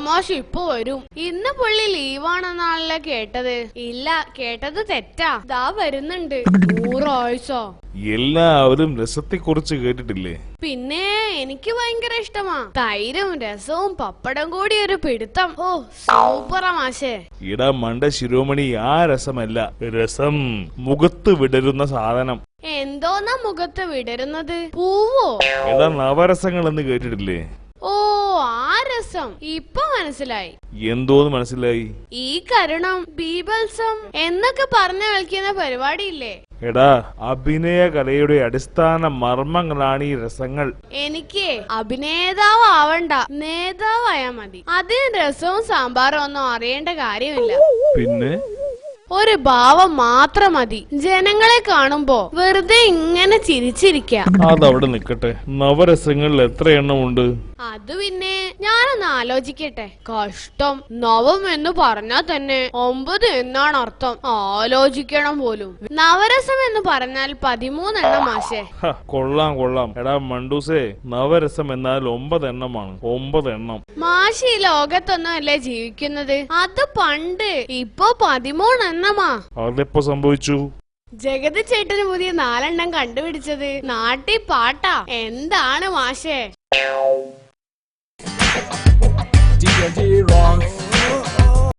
മാഷ് ഇപ്പൊ വരും. ഇന്ന് പുള്ളി ലീവാണെന്നാണല്ലോ കേട്ടത്. ഇല്ല, കേട്ടത് തെറ്റാ. ദാ വരുന്നുണ്ട്. 100 ആഴ്ച. എല്ലാവരും രസത്തെ കുറിച്ച് കേട്ടിട്ടില്ലേ? പിന്നെ എനിക്ക് ഭയങ്കര ഇഷ്ടമാ. തൈരും രസവും പപ്പടം കൂടി ഒരു പിടുത്തം. ഓ സൂപ്പറാ മാഷേ. ഇടാ മണ്ട ശിരോമണി, ആ രസമല്ല, രസം മുഖത്ത് വിടരുന്ന സാധനം. എന്തോന്നാ മുഖത്ത് വിടരുന്നത്? പൂവോ? എടാ നവരസങ്ങൾ എന്ന് കേട്ടിട്ടില്ലേ? ഓ ആ രസം ഇപ്പൊ മനസ്സിലായി. എന്തോന്ന് മനസ്സിലായി? ഈ കരുണം, ബീഭത്സം എന്നൊക്കെ പറഞ്ഞു കളിക്കുന്ന പരിപാടിയില്ലേ? എടാ, അഭിനയ കലയുടെ അടിസ്ഥാന മർമ്മങ്ങളാണ് ഈ രസങ്ങൾ. എനിക്ക് അഭിനേതാവ് ആവണ്ട, നേതാവായാ മതി. അതിന് രസവും സാമ്പാറും ഒന്നും അറിയേണ്ട കാര്യമില്ല. പിന്നെ ഒരു ഭാവം മാത്രം മതി. ജനങ്ങളെ കാണുമ്പോ വെറുതെ ഇങ്ങനെ ചിരിച്ചിരിക്കാം. അതവിടെ നിക്കട്ടെ. നവരസങ്ങളിൽ എത്ര എണ്ണമുണ്ട്? അത് പിന്നെ ഞാനൊന്ന് ആലോചിക്കട്ടെ. കഷ്ടം, നവം എന്ന് പറഞ്ഞാൽ തന്നെ 9 എന്നാണ് അർത്ഥം. ആലോചിക്കണം പോലും. നവരസം എന്ന് പറഞ്ഞാൽ 13 എണ്ണം മാഷേ. കൊള്ളാം കൊള്ളാം. എടാ മണ്ടൂസേ, നവരസം എന്നാൽ 9 എണ്ണമാണ്. 9 എണ്ണം. മാഷ് ഈ ലോകത്തൊന്നും അല്ലേ ജീവിക്കുന്നത്? അത് പണ്ട്. ഇപ്പൊ 13 എണ്ണമാ. അതെപ്പോ സംഭവിച്ചു? ജഗതി ചേട്ടന് പുതിയ 4 എണ്ണം കണ്ടുപിടിച്ചത്. നാട്ടി പാട്ടാ. എന്താണ് മാഷേ? D&D rocks.